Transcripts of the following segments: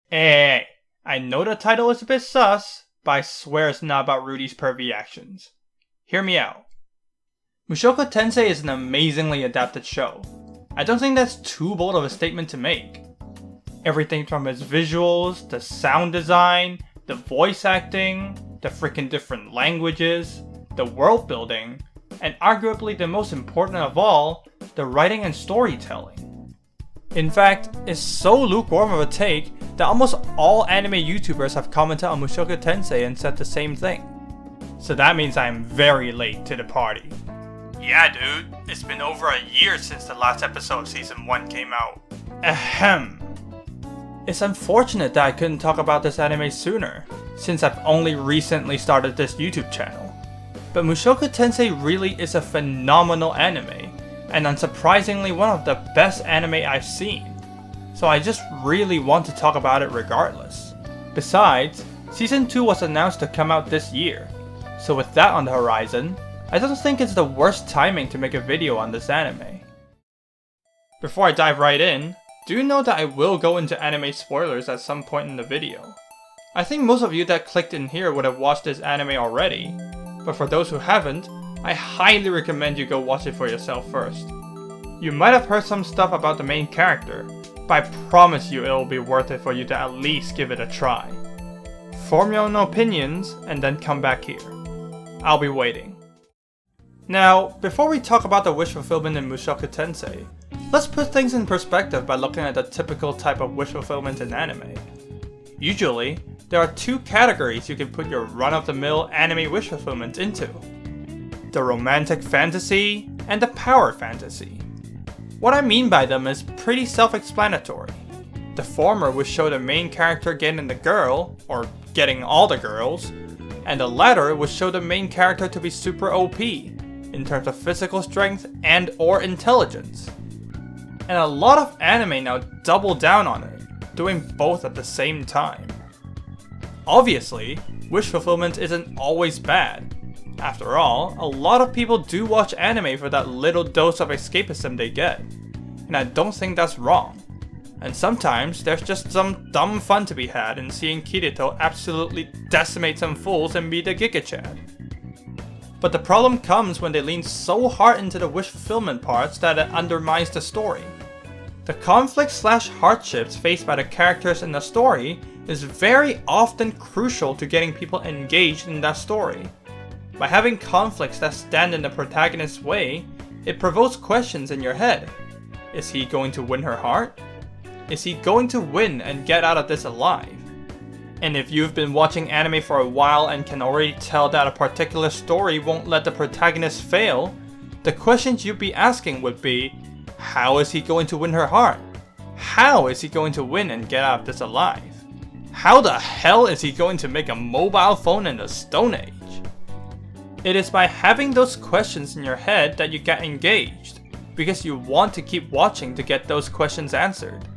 Hey, I know the title is a bit sus, but I swear it's not about Rudy's pervy actions. Hear me out. Mushoku Tensei is an amazingly adapted show. I don't think that's too bold of a statement to make. Everything from its visuals, the sound design, the voice acting, the freaking different languages, the world building, and arguably the most important of all, the writing and storytelling. In fact, it's so lukewarm of a take that almost all anime YouTubers have commented on Mushoku Tensei and said the same thing. So that means I am very late to the party. Yeah dude, it's been over a year since the last episode of Season 1 came out. Ahem. It's unfortunate that I couldn't talk about this anime sooner, since I've only recently started this YouTube channel. But Mushoku Tensei really is a phenomenal anime, and unsurprisingly one of the best anime I've seen. So I just really want to talk about it regardless. Besides, Season 2 was announced to come out this year, so with that on the horizon, I don't think it's the worst timing to make a video on this anime. Before I dive right in, do know that I will go into anime spoilers at some point in the video. I think most of you that clicked in here would have watched this anime already, but for those who haven't, I highly recommend you go watch it for yourself first. You might have heard some stuff about the main character, but I promise you it'll be worth it for you to at least give it a try. Form your own opinions and then come back here. I'll be waiting. Now, before we talk about the wish fulfillment in Mushoku Tensei, let's put things in perspective by looking at the typical type of wish fulfillment in anime. Usually, there are two categories you can put your run-of-the-mill anime wish fulfillment into. The romantic fantasy and the power fantasy. What I mean by them is pretty self-explanatory. The former would show the main character getting the girl, or getting all the girls, and the latter would show the main character to be super OP, in terms of physical strength and or intelligence. And a lot of anime now double down on it, doing both at the same time. Obviously, wish fulfillment isn't always bad. After all, a lot of people do watch anime for that little dose of escapism they get, and I don't think that's wrong. And sometimes there's just some dumb fun to be had in seeing Kirito absolutely decimate some fools and be the Giga Chad. But the problem comes when they lean so hard into the wish fulfillment parts that it undermines the story. The conflict/hardships faced by the characters in the story is very often crucial to getting people engaged in that story. By having conflicts that stand in the protagonist's way, it provokes questions in your head. Is he going to win her heart? Is he going to win and get out of this alive? And if you've been watching anime for a while and can already tell that a particular story won't let the protagonist fail, the questions you'd be asking would be, how is he going to win her heart? How is he going to win and get out of this alive? How the hell is he going to make a mobile phone in the Stone Age? It is by having those questions in your head that you get engaged, because you want to keep watching to get those questions answered.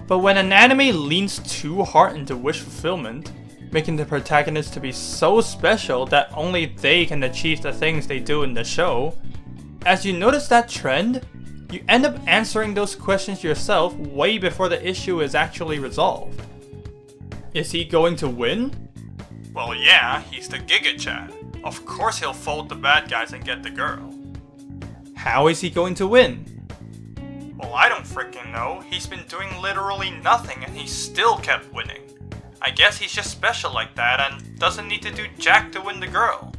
But when an anime leans too hard into wish fulfillment, making the protagonist to be so special that only they can achieve the things they do in the show, as you notice that trend, you end up answering those questions yourself way before the issue is actually resolved. Is he going to win? Well yeah, he's the Giga Chad. Of course he'll fold the bad guys and get the girl. How is he going to win? Well, I don't freaking know. He's been doing literally nothing and he still kept winning. I guess he's just special like that and doesn't need to do jack to win the girl.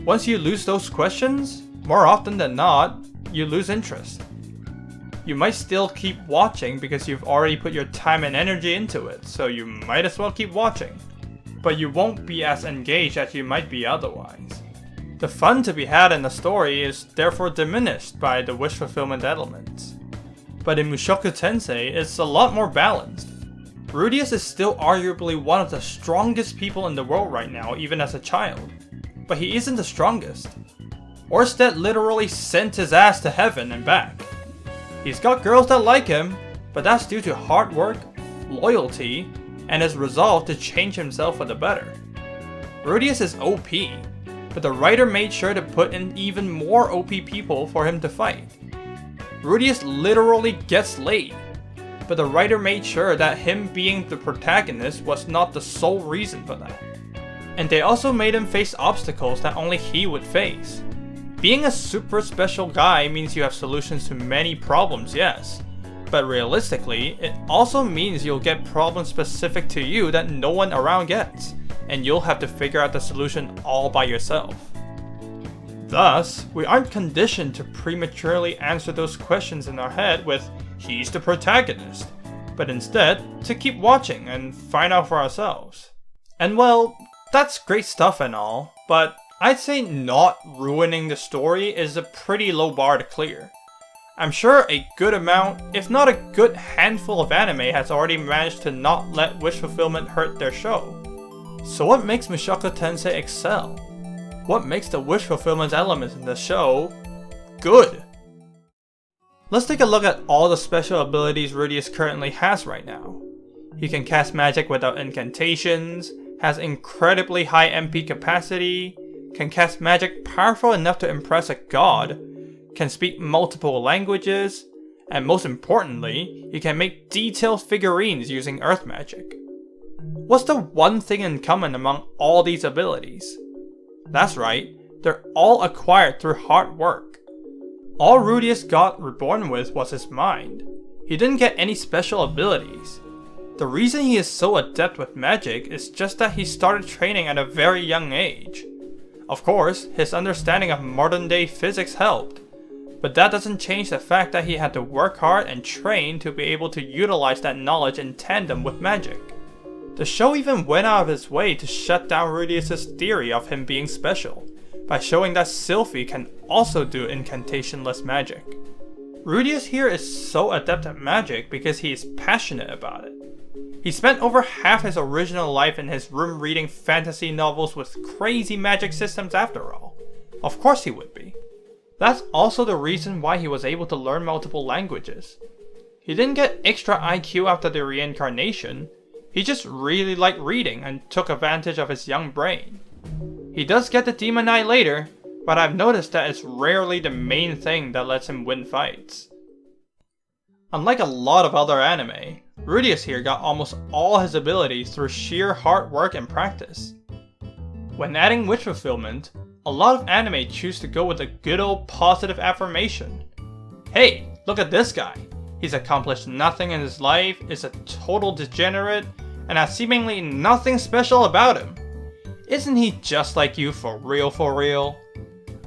Once you lose those questions, more often than not, you lose interest. You might still keep watching because you've already put your time and energy into it, so you might as well keep watching. But you won't be as engaged as you might be otherwise. The fun to be had in the story is therefore diminished by the wish fulfillment elements. But in Mushoku Tensei, it's a lot more balanced. Rudeus is still arguably one of the strongest people in the world right now, even as a child. But he isn't the strongest. Orsted literally sent his ass to heaven and back. He's got girls that like him, but that's due to hard work, loyalty, and his resolve to change himself for the better. Rudeus is OP, but the writer made sure to put in even more OP people for him to fight. Rudeus literally gets laid. but the writer made sure that him being the protagonist was not the sole reason for that. And they also made him face obstacles that only he would face. Being a super special guy means you have solutions to many problems, yes, but realistically, it also means you'll get problems specific to you that no one around gets, and you'll have to figure out the solution all by yourself. Thus, we aren't conditioned to prematurely answer those questions in our head with, "He's the protagonist," but instead, to keep watching and find out for ourselves. And well, that's great stuff and all, but I'd say not ruining the story is a pretty low bar to clear. I'm sure a good amount, if not a good handful of anime has already managed to not let wish fulfillment hurt their show. So what makes Mushoku Tensei excel? What makes the wish fulfillment elements in the show good? Let's take a look at all the special abilities Rudeus currently has right now. He can cast magic without incantations, has incredibly high MP capacity, can cast magic powerful enough to impress a god, can speak multiple languages, and most importantly, he can make detailed figurines using earth magic. What's the one thing in common among all these abilities? That's right, they're all acquired through hard work. All Rudeus got reborn with was his mind. He didn't get any special abilities. The reason he is so adept with magic is just that he started training at a very young age. Of course, his understanding of modern day physics helped, but that doesn't change the fact that he had to work hard and train to be able to utilize that knowledge in tandem with magic. The show even went out of its way to shut down Rudeus' theory of him being special, by showing that Sylphie can also do incantationless magic. Rudeus here is so adept at magic because he is passionate about it. He spent over half his original life in his room reading fantasy novels with crazy magic systems after all. Of course he would be. That's also the reason why he was able to learn multiple languages. He didn't get extra IQ after the reincarnation, he just really liked reading and took advantage of his young brain. He does get the Demon Eye later, but I've noticed that it's rarely the main thing that lets him win fights. Unlike a lot of other anime, Rudeus here got almost all his abilities through sheer hard work and practice. When adding wish fulfillment, a lot of anime choose to go with a good old positive affirmation. Hey, look at this guy. He's accomplished nothing in his life, is a total degenerate, and has seemingly nothing special about him. Isn't he just like you for real for real?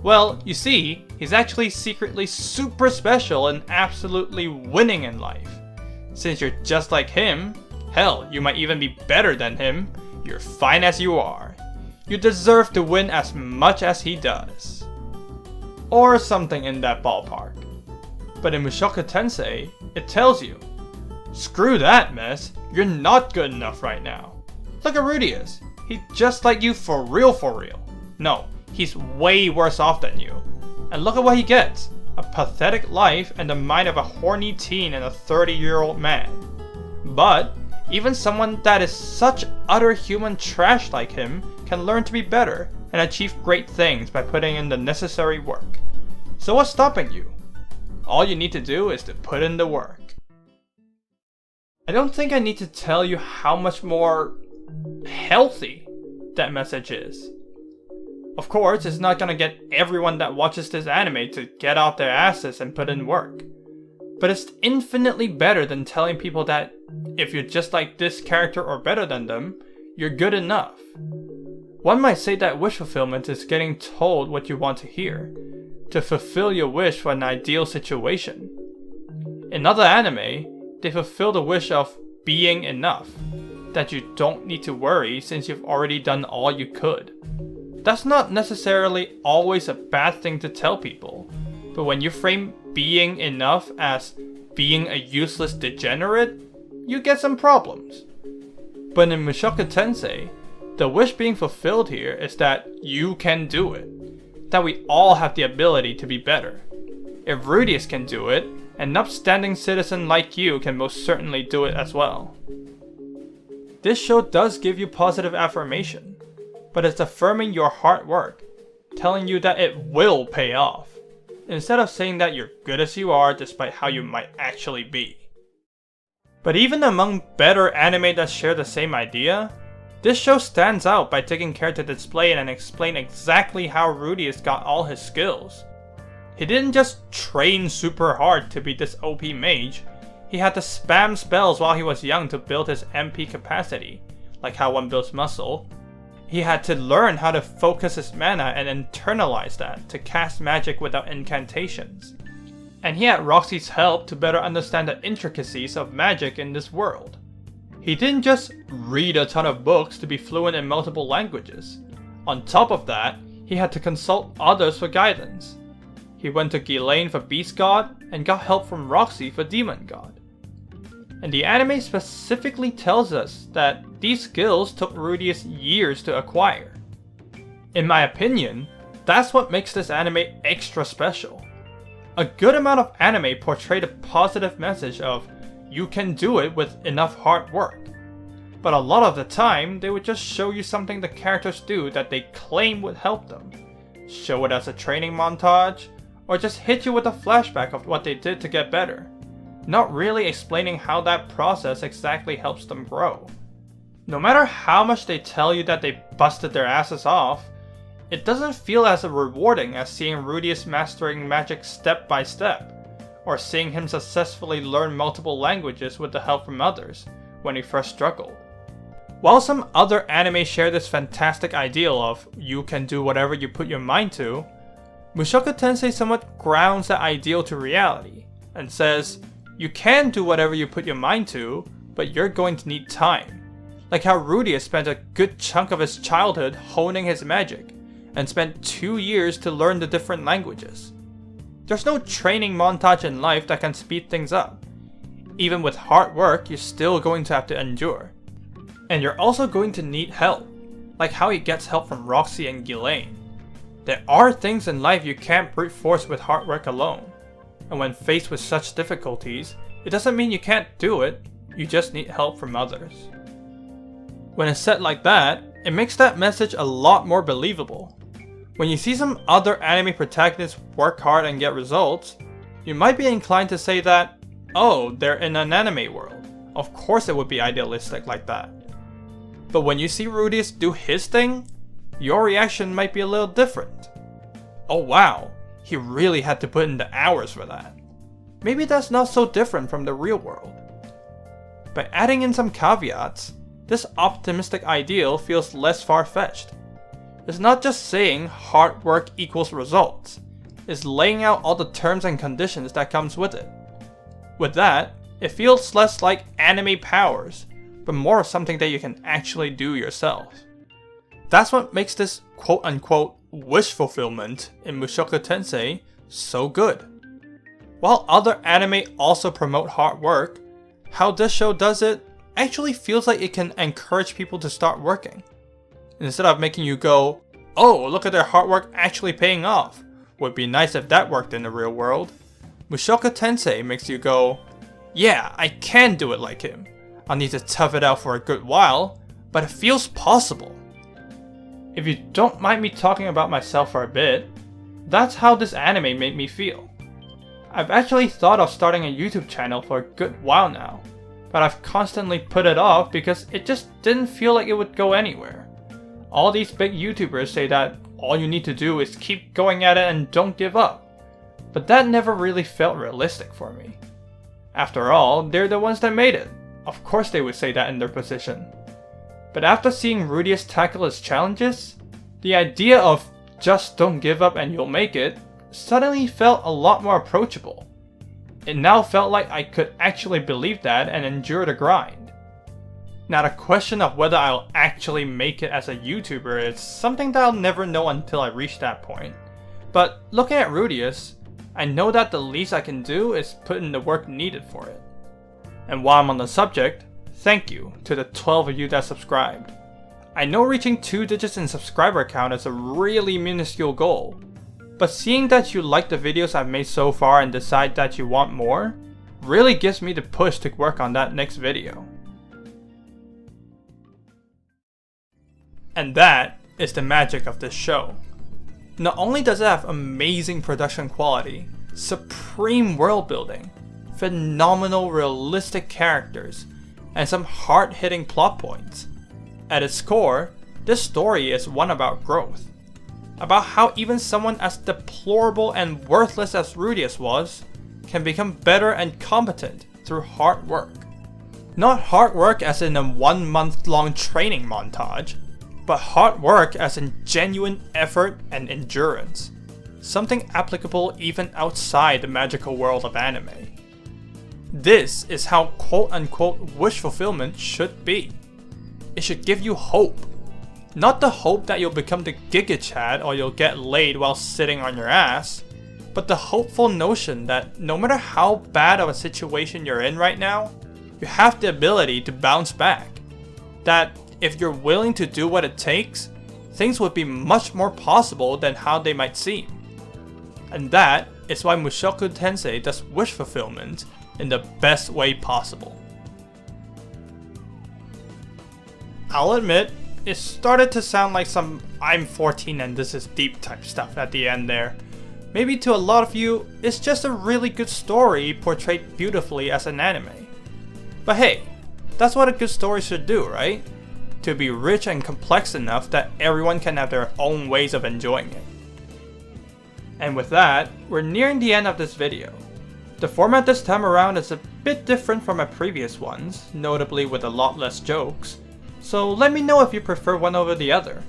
Well, you see, he's actually secretly super special and absolutely winning in life. Since you're just like him, hell, you might even be better than him, you're fine as you are. You deserve to win as much as he does. Or something in that ballpark. But in Mushoku Tensei, it tells you, screw that mess, you're not good enough right now. Look at Rudeus, he's just like you for real for real. No, he's way worse off than you. And look at what he gets, a pathetic life and the mind of a horny teen and a 30-year-old man. But, even someone that is such utter human trash like him can learn to be better and achieve great things by putting in the necessary work. So what's stopping you? All you need to do is to put in the work. I don't think I need to tell you how much more healthy that message is. Of course, it's not gonna get everyone that watches this anime to get off their asses and put in work. But it's infinitely better than telling people that if you're just like this character or better than them, you're good enough. One might say that wish fulfillment is getting told what you want to hear, to fulfill your wish for an ideal situation. In other anime, they fulfill the wish of being enough, that you don't need to worry since you've already done all you could. That's not necessarily always a bad thing to tell people, but when you frame being enough as being a useless degenerate, you get some problems. But in Mushoku Tensei, the wish being fulfilled here is that you can do it, that we all have the ability to be better. If Rudeus can do it, an upstanding citizen like you can most certainly do it as well. This show does give you positive affirmation, but it's affirming your hard work, telling you that it will pay off, instead of saying that you're good as you are despite how you might actually be. But even among better anime that share the same idea, this show stands out by taking care to display and explain exactly how Rudeus got all his skills. He didn't just train super hard to be this OP mage, he had to spam spells while he was young to build his MP capacity, like how one builds muscle. He had to learn how to focus his mana and internalize that to cast magic without incantations. And he had Roxy's help to better understand the intricacies of magic in this world. He didn't just read a ton of books to be fluent in multiple languages. On top of that, he had to consult others for guidance. He went to Ghislaine for Beast God and got help from Roxy for Demon God. And the anime specifically tells us that these skills took Rudeus years to acquire. In my opinion, that's what makes this anime extra special. A good amount of anime portrayed a positive message of you can do it with enough hard work. But a lot of the time, they would just show you something the characters do that they claim would help them. Show it as a training montage, or just hit you with a flashback of what they did to get better. Not really explaining how that process exactly helps them grow. No matter how much they tell you that they busted their asses off, it doesn't feel as rewarding as seeing Rudeus mastering magic step by step, or seeing him successfully learn multiple languages with the help from others when he first struggled. While some other anime share this fantastic ideal of you can do whatever you put your mind to, Mushoku Tensei somewhat grounds that ideal to reality, and says, you can do whatever you put your mind to, but you're going to need time. Like how Rudeus spent a good chunk of his childhood honing his magic, and spent 2 years to learn the different languages. There's no training montage in life that can speed things up. Even with hard work, you're still going to have to endure. And you're also going to need help, like how he gets help from Roxy and Ghislaine. There are things in life you can't brute force with hard work alone. And when faced with such difficulties, it doesn't mean you can't do it, you just need help from others. When it's said like that, it makes that message a lot more believable. When you see some other anime protagonists work hard and get results, you might be inclined to say that, oh, they're in an anime world. Of course it would be idealistic like that. But when you see Rudeus do his thing, your reaction might be a little different. Oh wow, he really had to put in the hours for that. Maybe that's not so different from the real world. By adding in some caveats, this optimistic ideal feels less far-fetched. It's not just saying hard work equals results, it's laying out all the terms and conditions that comes with it. With that, it feels less like anime powers, but more of something that you can actually do yourself. That's what makes this quote-unquote wish fulfillment in Mushoku Tensei so good. While other anime also promote hard work, how this show does it actually feels like it can encourage people to start working. Instead of making you go, oh, look at their hard work actually paying off. Would be nice if that worked in the real world. Mushoku Tensei makes you go, yeah, I can do it like him. I'll need to tough it out for a good while, but it feels possible. If you don't mind me talking about myself for a bit, that's how this anime made me feel. I've actually thought of starting a YouTube channel for a good while now, but I've constantly put it off because it just didn't feel like it would go anywhere. All these big YouTubers say that all you need to do is keep going at it and don't give up, but that never really felt realistic for me. After all, they're the ones that made it. Of course they would say that in their position. But after seeing Rudeus tackle his challenges, the idea of just don't give up and you'll make it suddenly felt a lot more approachable. It now felt like I could actually believe that and endure the grind. Now the question of whether I'll actually make it as a YouTuber is something that I'll never know until I reach that point. But looking at Rudeus, I know that the least I can do is put in the work needed for it. And while I'm on the subject, thank you to the 12 of you that subscribed. I know reaching 2 digits in subscriber count is a really minuscule goal, but seeing that you like the videos I've made so far and decide that you want more, really gives me the push to work on that next video. And that is the magic of this show. Not only does it have amazing production quality, supreme world building, phenomenal realistic characters, and some hard-hitting plot points. At its core, this story is one about growth. About how even someone as deplorable and worthless as Rudeus was, can become better and competent through hard work. Not hard work as in a 1 month long training montage, but hard work as in genuine effort and endurance. Something applicable even outside the magical world of anime. This is how quote-unquote wish fulfillment should be. It should give you hope. Not the hope that you'll become the Giga Chad or you'll get laid while sitting on your ass, but the hopeful notion that no matter how bad of a situation you're in right now, you have the ability to bounce back. That if you're willing to do what it takes, things would be much more possible than how they might seem. And that is why Mushoku Tensei does wish fulfillment in the best way possible. I'll admit, it started to sound like some I'm 14 and this is deep type stuff at the end there. Maybe to a lot of you, it's just a really good story portrayed beautifully as an anime. But hey, that's what a good story should do, right? To be rich and complex enough that everyone can have their own ways of enjoying it. And with that, we're nearing the end of this video. The format this time around is a bit different from my previous ones, notably with a lot less jokes, so let me know if you prefer one over the other.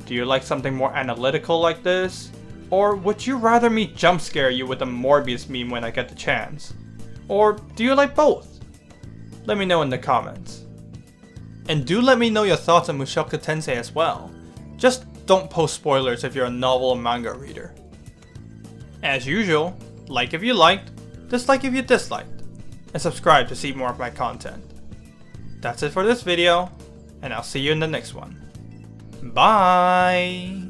Do you like something more analytical like this? Or would you rather me jump scare you with a Morbius meme when I get the chance? Or do you like both? Let me know in the comments. And do let me know your thoughts on Mushoku Tensei as well. Just don't post spoilers if you're a novel or manga reader. As usual, like if you liked, dislike if you disliked, and subscribe to see more of my content. That's it for this video, and I'll see you in the next one. Bye!